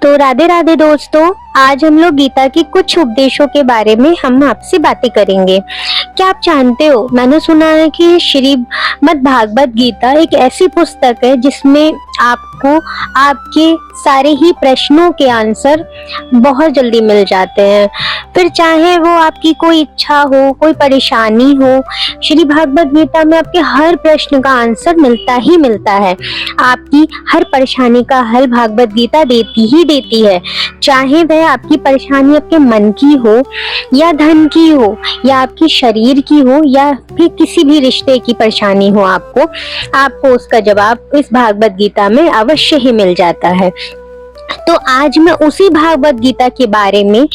तो राधे राधे दोस्तों, आज हम लोग गीता के कुछ उपदेशों के बारे में हम आपसे बातें करेंगे। क्या आप जानते हो, मैंने सुना है कि श्रीमद् भागवत गीता एक ऐसी पुस्तक है जिसमें आपको आपके सारे ही प्रश्नों के आंसर बहुत जल्दी मिल जाते हैं। फिर चाहे वो आपकी कोई इच्छा हो, कोई परेशानी हो, श्री भागवत गीता में आपके हर प्रश्न का आंसर मिलता ही मिलता है। आपकी हर परेशानी का हल भागवत गीता देती ही देती है। चाहे वह आपकी परेशानी आपके मन की हो, या धन की हो, या आपकी शरीर की हो, या फिर किसी भी रिश्ते की परेशानी हो, आपको उसका जवाब इस भागवत गीता में अवश्य ही मिल जाता है। तो आज मैं उसी भागवत गीता के बारे में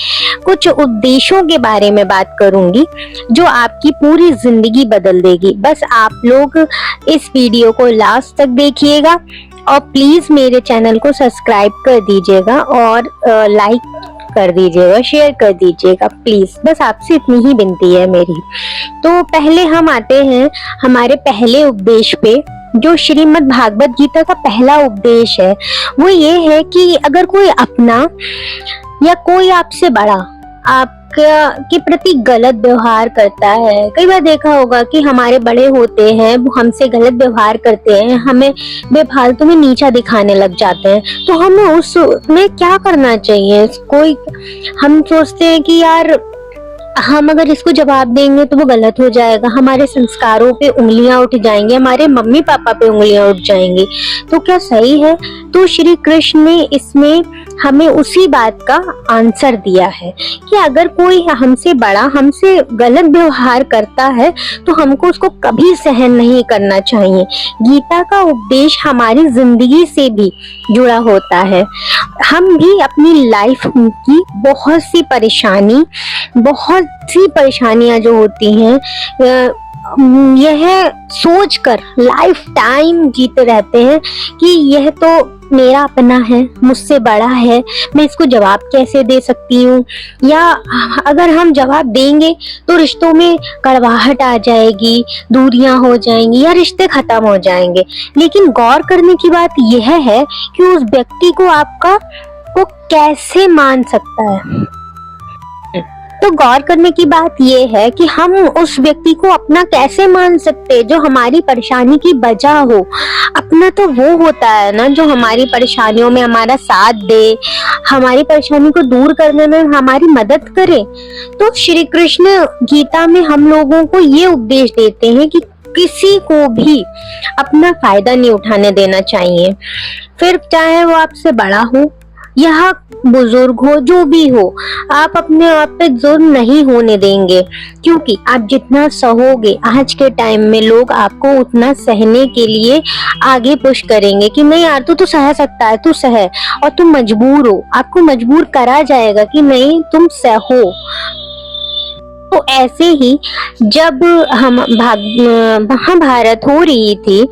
कुछ उपदेशों के बारे में बात करूंगी जो आपकी पूरी जिंदगी बदल देगी। बस आप लोग इस वीडियो को लास्ट तक देखिएगा और प्लीज मेरे चैनल को सब्सक्राइब कर दीजिएगा और लाइक कर दीजिएगा, शेयर कर दीजिएगा प्लीज। बस आपसे इतनी ही विनती है मेरी। तो पहले हम आते हैं हमारे पहले उपदेश पे। जो श्रीमद् भागवत गीता का पहला उपदेश है वो ये है कि अगर कोई अपना या कोई आपसे बड़ा आपके प्रति गलत व्यवहार करता है, कई बार देखा होगा कि हमारे बड़े होते हैं, वो हमसे गलत व्यवहार करते हैं, हमें बेफालतू में नीचा दिखाने लग जाते हैं, तो हमें उसमें क्या करना चाहिए? हम सोचते हैं कि यार हम अगर इसको जवाब देंगे तो वो गलत हो जाएगा, हमारे संस्कारों पे उंगलियां उठ जाएंगी, हमारे मम्मी पापा पे उंगलियां उठ जाएंगी। तो क्या सही है? तो श्री कृष्ण ने इसमें हमें उसी बात का आंसर दिया है कि अगर कोई हमसे बड़ा हमसे गलत व्यवहार करता है तो हमको उसको कभी सहन नहीं करना चाहिए। गीता का उपदेश हमारी जिंदगी से भी जुड़ा होता है। हम भी अपनी लाइफ की बहुत सी परेशानियां जो होती हैं, यह सोचकर लाइफ टाइम जीते रहते हैं कि यह तो मेरा अपना है, मुझसे बड़ा है, मैं इसको जवाब कैसे दे सकती हूँ, या अगर हम जवाब देंगे तो रिश्तों में कड़वाहट आ जाएगी, दूरियां हो जाएंगी या रिश्ते खत्म हो जाएंगे। लेकिन गौर करने की बात यह है कि उस व्यक्ति को आपका वो कैसे मान सकता है। तो गौर करने की बात यह है कि हम उस व्यक्ति को अपना कैसे मान सकते जो हमारी परेशानी की वजह हो। अपना तो वो होता है ना जो हमारी परेशानियों में हमारा साथ दे, हमारी परेशानी को दूर करने में हमारी मदद करे। तो श्री कृष्ण गीता में हम लोगों को ये उपदेश देते हैं कि किसी को भी अपना फायदा नहीं उठाने देना चाहिए, फिर चाहे वो आपसे बड़ा हो या बुजुर्ग हो, जो भी हो, आप अपने आप पे जुल्म नहीं होने देंगे, क्योंकि आप जितना सहोगे आज के टाइम में लोग आपको उतना सहने के लिए आगे पुश करेंगे कि नहीं यार तू सह सकता है, तू सह, और तुम मजबूर हो, आपको मजबूर करा जाएगा कि नहीं तुम सहो। तो ऐसे ही जब महाभारत हो रही थी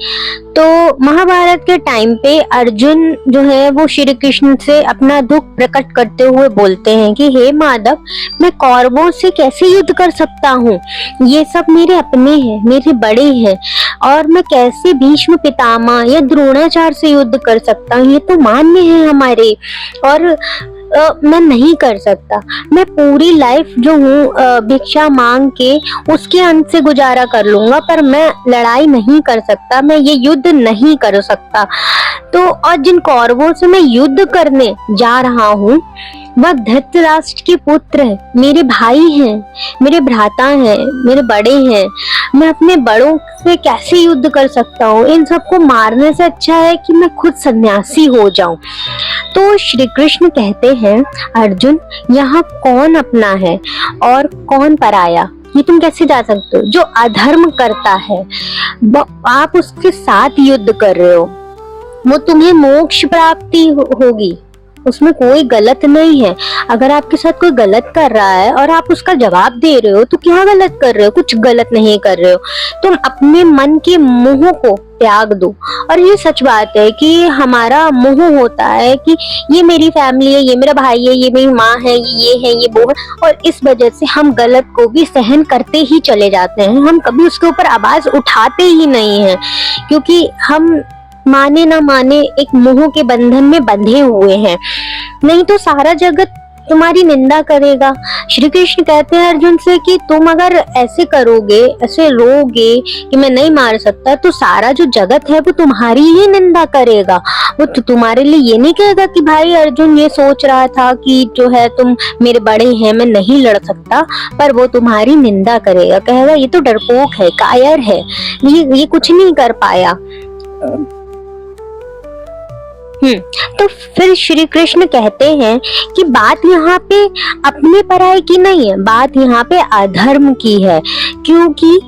तो महाभारत के टाइम पे अर्जुन जो है वो श्री कृष्ण से अपना दुख प्रकट करते हुए बोलते हैं कि हे माधव, मैं कौरवों से कैसे युद्ध कर सकता हूँ, ये सब मेरे अपने हैं, मेरे बड़े हैं, और मैं कैसे भीष्म पितामह या द्रोणाचार्य से युद्ध कर सकता हूँ, ये तो मान्य है हमारे, और मैं नहीं कर सकता। मैं पूरी लाइफ जो हूँ भिक्षा मांग के उसके अंत से गुजारा कर लूंगा, पर मैं लड़ाई नहीं कर सकता, मैं ये युद्ध नहीं कर सकता। तो और जिन कौरवों से मैं युद्ध करने जा रहा हूँ वह धृतराष्ट्र के पुत्र है, मेरे भाई हैं, मेरे भ्राता हैं, मेरे बड़े हैं, मैं अपने बड़ों से कैसे युद्ध कर सकता हूँ? इन सबको मारने से अच्छा है कि मैं खुद सन्यासी हो जाऊं। तो श्री कृष्ण कहते हैं, अर्जुन, यहाँ कौन अपना है और कौन पराया, ये तुम कैसे जा सकते हो? जो अधर्म करता है आप उसके साथ युद्ध कर रहे हो, वो तुम्हें मोक्ष प्राप्ति होगी, उसमें कोई गलत नहीं है। अगर आपके साथ कोई गलत कर रहा है और आप उसका जवाब दे रहे हो तो क्या गलत कर रहे हो? कुछ गलत नहीं कर रहे हो। तुम अपने मन के मोह को त्याग दो। और ये सच बात है कि हमारा मोह होता है कि ये मेरी फैमिली है, ये मेरा भाई है, ये मेरी माँ है, ये है, ये वो है, और इस वजह से हम गलत को भी सहन करते ही चले जाते हैं। हम कभी उसके ऊपर आवाज उठाते ही नहीं है, क्योंकि हम माने ना माने एक मोह के बंधन में बंधे हुए हैं। नहीं तो सारा जगत तुम्हारी निंदा करेगा। श्री कृष्ण कहते हैं अर्जुन से कि तुम अगर ऐसे करोगे, ऐसे रोगे कि मैं नहीं मार सकता, तो सारा जो जगत है वो तुम्हारी ही निंदा करेगा। वो तो तुम्हारे लिए ये नहीं कहेगा कि भाई अर्जुन ये सोच रहा था कि जो है तुम मेरे बड़े हैं, मैं नहीं लड़ सकता, पर वो तुम्हारी निंदा करेगा, कहेगा ये तो डरपोक है, कायर है, ये कुछ नहीं कर पाया। तो फिर श्री कृष्ण कहते हैं कि बात यहाँ पे अपने पराये की नहीं है, बात यहाँ पे अधर्म की है, क्योंकि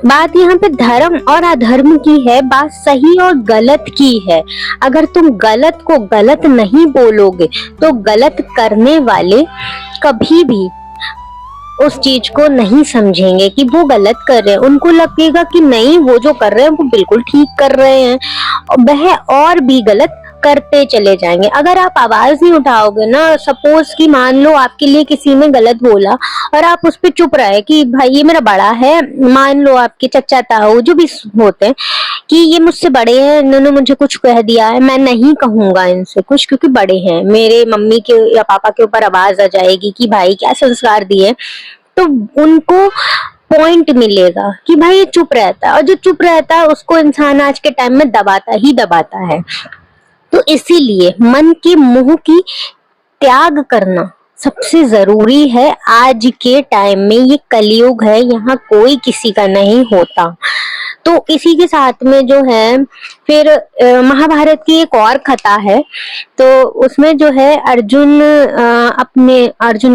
बात यहाँ पे धर्म और अधर्म की है, बात सही और गलत की है। अगर तुम गलत को गलत नहीं बोलोगे तो गलत करने वाले कभी भी उस चीज को नहीं समझेंगे कि वो गलत कर रहे हैं। उनको लगेगा कि नहीं, वो जो कर रहे हैं वो बिल्कुल ठीक कर रहे हैं, वह और भी गलत करते चले जाएंगे। अगर आप आवाज नहीं उठाओगे ना, सपोज कि मान लो आपके लिए किसी ने गलत बोला और आप उस पर चुप रहे कि भाई ये मेरा बड़ा है, मान लो आपके चचा ताऊ जो भी होते हैं कि ये मुझसे बड़े हैं, इन्होंने मुझे कुछ कह दिया है, मैं नहीं कहूंगा इनसे कुछ क्योंकि बड़े हैं, मेरे मम्मी के या पापा के ऊपर आवाज आ जाएगी कि भाई क्या संस्कार दिए, तो उनको पॉइंट मिलेगा कि भाई ये चुप रहता है, और जो चुप रहता है उसको इंसान आज के टाइम में दबाता ही दबाता है। तो इसीलिए मन के मोह की त्याग करना सबसे जरूरी है आज के टाइम में। ये कलयुग है, यहाँ कोई किसी का नहीं होता। तो इसी के साथ में जो है फिर महाभारत की एक और कथा है, तो उसमें जो है अर्जुन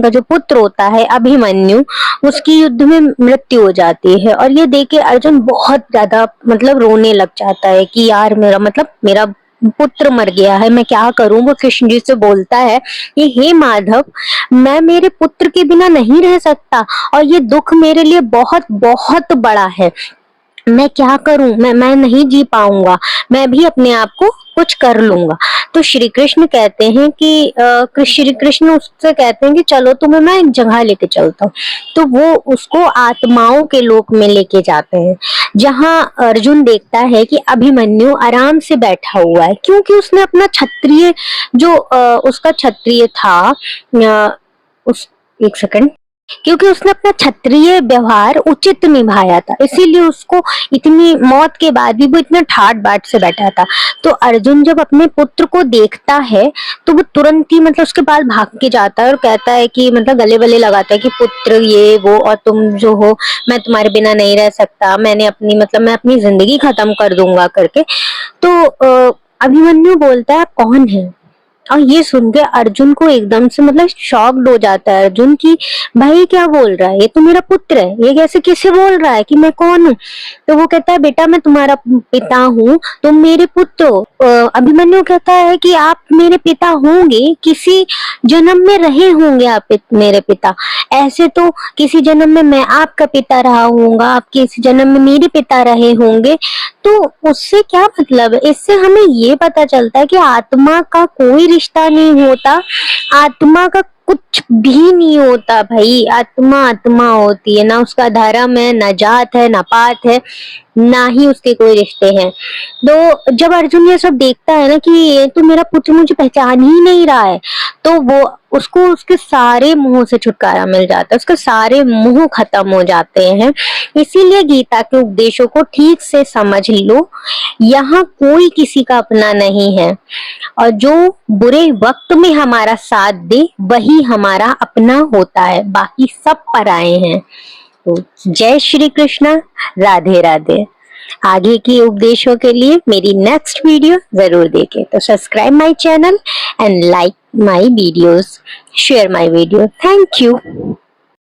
का जो पुत्र होता है अभिमन्यु, उसकी युद्ध में मृत्यु हो जाती है, और ये देख के अर्जुन बहुत ज्यादा मतलब रोने लग जाता है कि यार मेरा पुत्र मर गया है, मैं क्या करूं। वो कृष्ण जी से बोलता है कि हे माधव, मैं मेरे पुत्र के बिना नहीं रह सकता, और ये दुख मेरे लिए बहुत बहुत बड़ा है, मैं क्या करूं, मैं नहीं जी पाऊंगा, मैं भी अपने आप को कुछ कर लूंगा। तो श्री कृष्ण कहते हैं कि श्री कृष्ण उससे कहते हैं कि चलो तुम्हें मैं एक जगह लेके चलता हूँ। तो वो उसको आत्माओं के लोक में लेके जाते हैं, जहां अर्जुन देखता है कि अभिमन्यु आराम से बैठा हुआ है, क्योंकि उसने अपना क्षत्रिय जो उसका क्षत्रिय था एक सेकंड, क्योंकि उसने अपना क्षत्रिय व्यवहार उचित निभाया था, इसीलिए उसको इतनी मौत के बाद भी वो इतना ठाट बाट से बैठा था। तो अर्जुन जब अपने पुत्र को देखता है तो वो तुरंत ही उसके पास भाग के जाता है और कहता है कि गले गले लगाता है कि पुत्र ये वो, और तुम जो हो, मैं तुम्हारे बिना नहीं रह सकता, मैं अपनी जिंदगी खत्म कर दूंगा करके। तो अभिमन्यु बोलता है आप कौन है, और ये सुन के अर्जुन को एकदम से शॉक्ड हो जाता है अर्जुन की भाई क्या बोल रहा है, ये तो मेरा पुत्र है, ये कैसे किसे बोल रहा है कि मैं कौन हूँ। तो वो कहता है बेटा मैं तुम्हारा पिता हूँ, तुम मेरे पुत्र हो। अभिमन्यु कहता है कि आप मेरे पिता होंगे, किसी जन्म में रहे होंगे आप मेरे पिता, ऐसे तो किसी जन्म में मैं आपका पिता रहा हूँगा, आप किसी जन्म में मेरे पिता रहे होंगे। तो उससे क्या मतलब है, इससे हमें ये पता चलता है कि आत्मा का कोई रिश्ता नहीं होता, आत्मा का कुछ भी नहीं होता भाई, आत्मा आत्मा होती है, ना उसका धर्म है, ना जात है, ना पात है, ना ही उसके कोई रिश्ते हैं। तो जब अर्जुन ये सब देखता है ना कि ये तो मेरा पुत्र मुझे पहचान ही नहीं रहा है, तो वो उसको उसके सारे मोह से छुटकारा मिल जाता है, उसके सारे मोह खत्म हो जाते हैं। इसीलिए गीता के उपदेशों को ठीक से समझ लो, यहाँ कोई किसी का अपना नहीं है, और जो बुरे वक्त में हमारा साथ दे वही हमारा अपना होता है, बाकी सब पराए हैं। तो जय श्री कृष्णा, राधे राधे। आगे के उपदेशों के लिए मेरी नेक्स्ट वीडियो जरूर देखें। तो subscribe my channel and like my videos, share my video. Thank you.